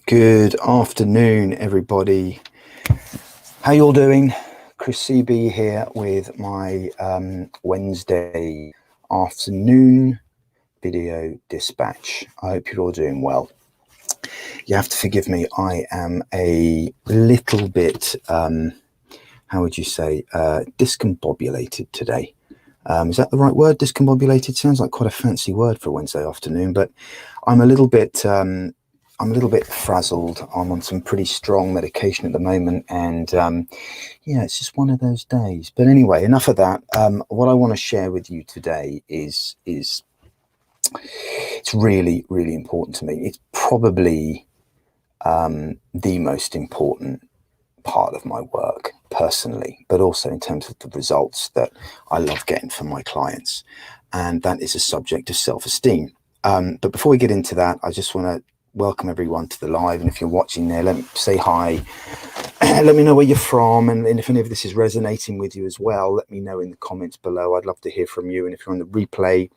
Good afternoon, everybody. How you all doing? Chris CB here with my Wednesday afternoon video dispatch. I hope you're all doing well. You have to forgive me. I am a little bit, how would you say, discombobulated today. Is that the right word? Discombobulated sounds like quite a fancy word for Wednesday afternoon, but I'm a little bit frazzled. I'm on some pretty strong medication at the moment, and yeah, it's just one of those days. But anyway, enough of that. What I want to share with you today is it's really, really important to me. It's probably the most important part of my work personally, but also in terms of the results that I love getting from my clients, and that is a subject of self-esteem. But before we get into that, I just want to welcome everyone to the live, and if you're watching there, let me say hi. Let me know where you're from, and if any of this is resonating with you as well, let me know in the comments below. I'd love to hear from you. And if you're on the replay,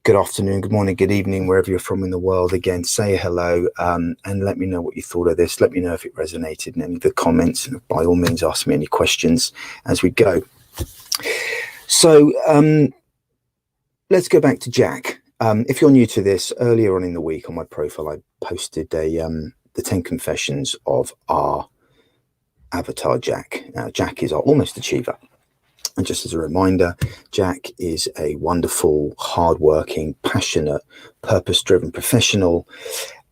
good afternoon, good morning, good evening, wherever you're from in the world. Again, say hello, and let me know what you thought of this. Let me know if it resonated in any of the comments, and by all means ask me any questions as we go. So let's go back to Jack. If you're new to this, earlier on in the week on my profile, I posted the 10 confessions of our avatar, Jack. Now, Jack is our almost achiever. And just as a reminder, Jack is a wonderful, hardworking, passionate, purpose-driven professional.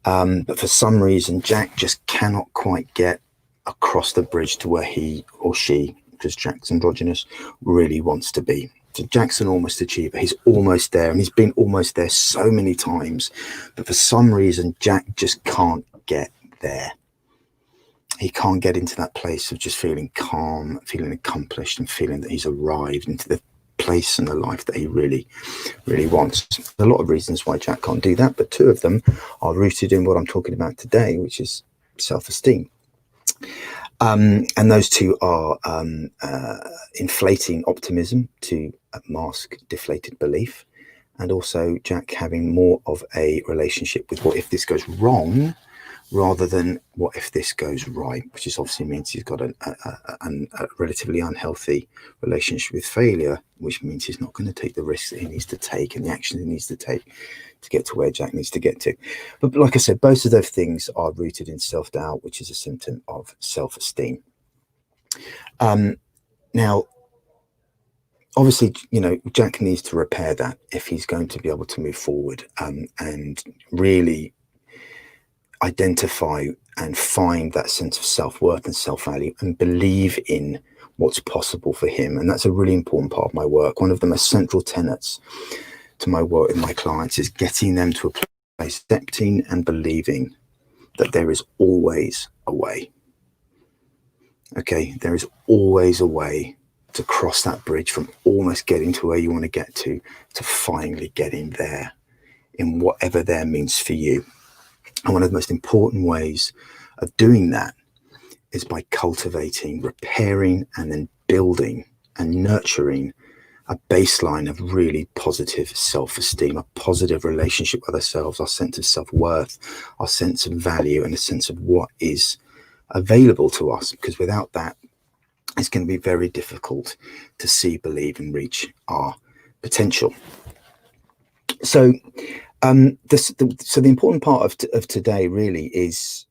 But for some reason, Jack just cannot quite get across the bridge to where he or she, because Jack's androgynous, really wants to be. So Jack's an almost achiever. He's almost there, and he's been almost there so many times. But for some reason, Jack just can't get there. He can't get into that place of just feeling calm, feeling accomplished, and feeling that he's arrived into the place and the life that he really, really wants. There's a lot of reasons why Jack can't do that, but two of them are rooted in what I'm talking about today, which is self-esteem. And those two are inflating optimism to mask deflated belief, and also Jack having more of a relationship with what if this goes wrong rather than what if this goes right, which is obviously means he's got a relatively unhealthy relationship with failure, which means he's not going to take the risks that he needs to take and the actions he needs to take to get to where Jack needs to get to. But like I said, both of those things are rooted in self-doubt, which is a symptom of self-esteem. Now, obviously, Jack needs to repair that if he's going to be able to move forward and really identify and find that sense of self-worth and self-value and believe in what's possible for him. And that's a really important part of my work. One of the most central tenets to my work with my clients is getting them to a place accepting and believing that there is always a way. Okay, there is always a way to cross that bridge from almost getting to where you want to get to finally getting there, in whatever there means for you. And one of the most important ways of doing that is by cultivating, repairing, and then building and nurturing a baseline of really positive self-esteem, a positive relationship with ourselves, our sense of self-worth, our sense of value, and a sense of what is available to us. Because without that, it's going to be very difficult to see, believe, and reach our potential. So the important part of today really is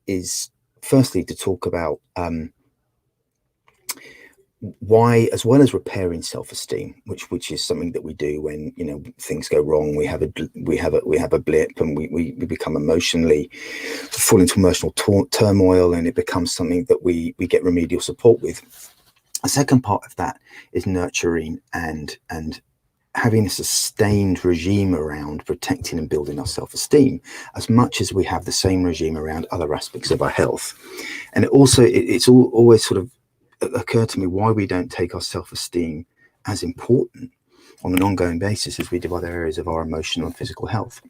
firstly to talk about why, as well as repairing self-esteem, which is something that we do when things go wrong. We have a blip, and we become emotionally fall into emotional turmoil, and it becomes something that we get remedial support with. The second part of that is nurturing and having a sustained regime around protecting and building our self-esteem, as much as we have the same regime around other aspects of our health. And it's always sort of occurred to me why we don't take our self-esteem as important on an ongoing basis as we do other areas of our emotional and physical health.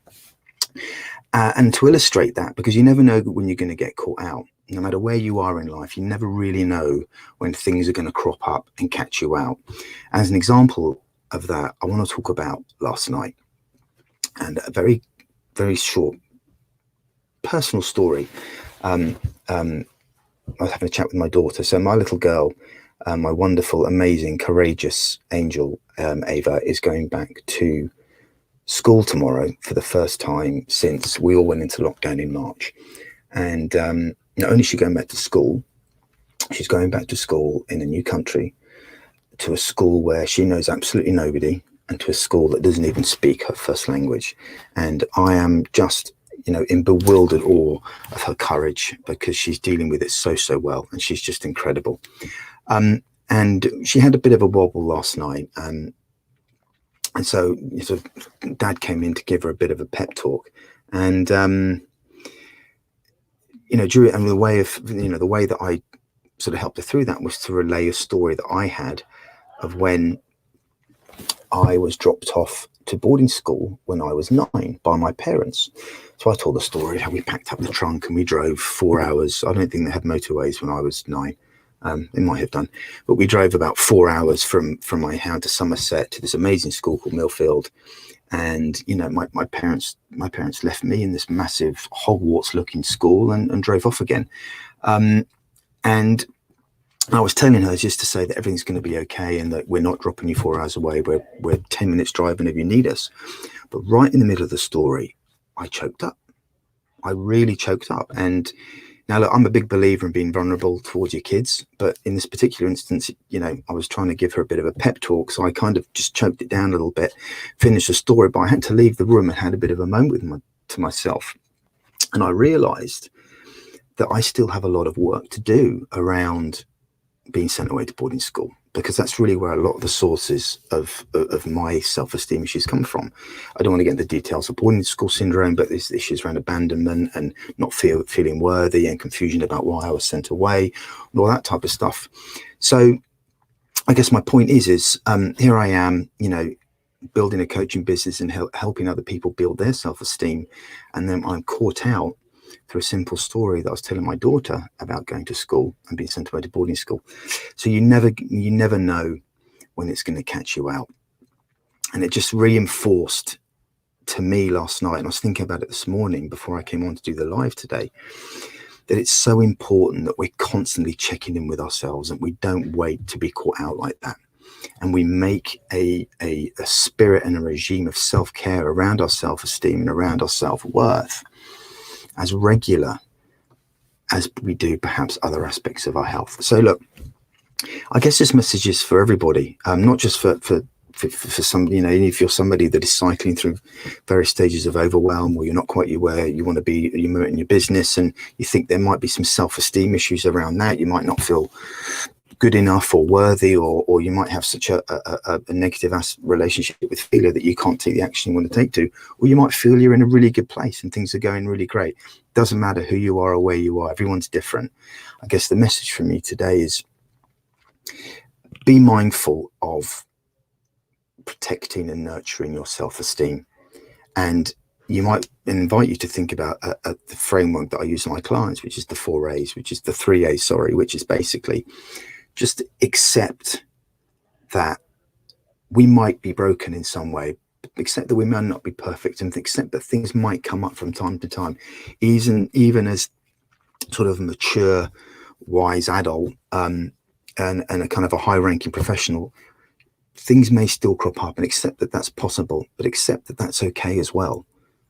And to illustrate that, because you never know when you're going to get caught out. No matter where you are in life, you never really know when things are going to crop up and catch you out. As an example of that, I want to talk about last night, and a very, very short personal story. I was having a chat with my daughter. So my little girl, my wonderful, amazing, courageous angel, Ava, is going back to school tomorrow for the first time since we all went into lockdown in March. And not only is she going back to school, she's going back to school in a new country, to a school where she knows absolutely nobody, and to a school that doesn't even speak her first language. And I am just, in bewildered awe of her courage, because she's dealing with it so well, and she's just incredible. And she had a bit of a wobble last night. And so Dad came in to give her a bit of a pep talk. And, Drew, and the way that I sort of helped her through that was to relay a story that I had of when I was dropped off to boarding school when I was 9 by my parents. So I told the story how we packed up the trunk and we drove 4 hours. I don't think they had motorways when I was 9. They might have done, but we drove about 4 hours from my house to Somerset to this amazing school called Millfield. And my parents left me in this massive Hogwarts looking school and drove off again. And I was telling her just to say that everything's going to be okay, and that we're not dropping you 4 hours away. We're 10 minutes driving if you need us. But right in the middle of the story, I choked up. I really choked up. And now, look, I'm a big believer in being vulnerable towards your kids. But in this particular instance, I was trying to give her a bit of a pep talk. So I kind of just choked it down a little bit, finished the story. But I had to leave the room and had a bit of a moment to myself. And I realized that I still have a lot of work to do around being sent away to boarding school, because that's really where a lot of the sources of my self-esteem issues come from. I don't want to get into the details of boarding school syndrome, but there's issues around abandonment and not feeling worthy, and confusion about why I was sent away, and all that type of stuff. So I guess my point is here I am, building a coaching business and helping other people build their self-esteem, and then I'm caught out through a simple story that I was telling my daughter about going to school and being sent away to boarding school. So you never know when it's going to catch you out. And it just reinforced to me last night, and I was thinking about it this morning before I came on to do the live today, that it's so important that we're constantly checking in with ourselves, and we don't wait to be caught out like that. And we make a spirit and a regime of self-care around our self-esteem and around our self-worth as regular as we do perhaps other aspects of our health. So look, I guess this message is for everybody, not just for some, if you're somebody that is cycling through various stages of overwhelm, or you're not quite where you want to be in your business, and you think there might be some self-esteem issues around that. You might not feel good enough or worthy, or you might have such a negative relationship with failure that you can't take the action you want to take to, or you might feel you're in a really good place and things are going really great. Doesn't matter who you are or where you are, everyone's different. I guess the message from me today is be mindful of protecting and nurturing your self-esteem. And you might invite you to think about the framework that I use in my clients, which is the 4 A's, which is the 3 A's, sorry, which is basically just accept that we might be broken in some way, accept that we may not be perfect, and accept that things might come up from time to time. Even as sort of a mature, wise adult and a kind of a high-ranking professional, things may still crop up, and accept that that's possible, but accept that that's okay as well.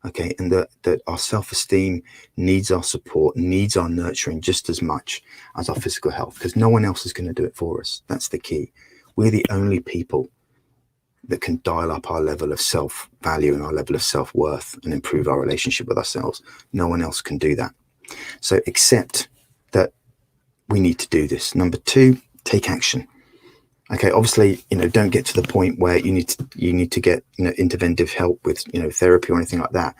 Okay, and that our self-esteem needs our support, needs our nurturing just as much as our physical health, because no one else is going to do it for us. That's the key. We're the only people that can dial up our level of self-value and our level of self-worth and improve our relationship with ourselves. No one else can do that. So accept that we need to do this. Number 2, take action. Okay, obviously, don't get to the point where you need to get interventive help with therapy or anything like that,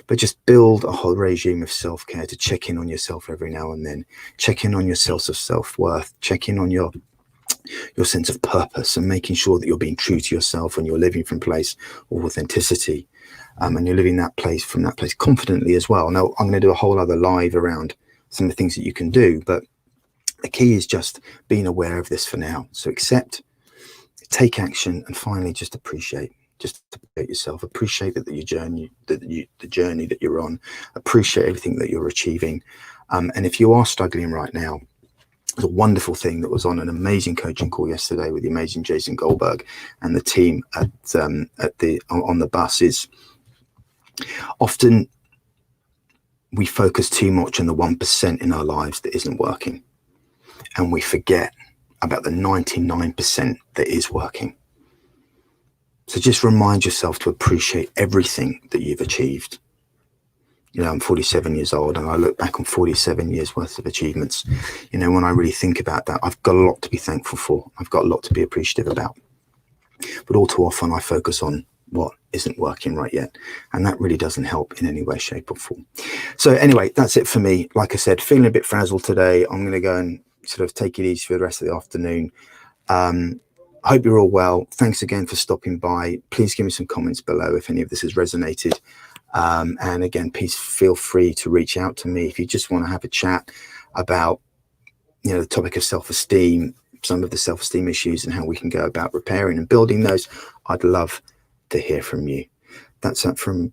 but just build a whole regime of self-care to check in on yourself every now and then, check in on your sense of self-worth, check in on your sense of purpose, and making sure that you're being true to yourself and you're living from a place of authenticity, and you're living from that place confidently as well. Now, I'm going to do a whole other live around some of the things that you can do, but the key is just being aware of this for now. So accept, take action, and finally just appreciate. Just appreciate yourself, appreciate that the journey that you're on, appreciate everything that you're achieving. And if you are struggling right now, there's a wonderful thing that was on an amazing coaching call yesterday with the amazing Jason Goldberg and the team on the bus. Is often we focus too much on the 1% in our lives that isn't working, and we forget about the 99% that is working. So just remind yourself to appreciate everything that you've achieved. You know, I'm 47 years old, and I look back on 47 years worth of achievements. You know, when I really think about that, I've got a lot to be thankful for. I've got a lot to be appreciative about. But all too often I focus on what isn't working right yet, and that really doesn't help in any way, shape or form. So anyway, that's it for me. Like I said, feeling a bit frazzled today. I'm going to go and sort of take it easy for the rest of the afternoon. I hope you're all well. Thanks again for stopping by. Please give me some comments below if any of this has resonated. And again, please feel free to reach out to me if you just want to have a chat about, you know, the topic of self-esteem, some of the self-esteem issues and how we can go about repairing and building those. I'd love to hear from you. That's it from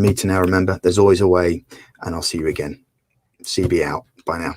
me to now. Remember, there's always a way, and I'll see you again. CB out. Bye now.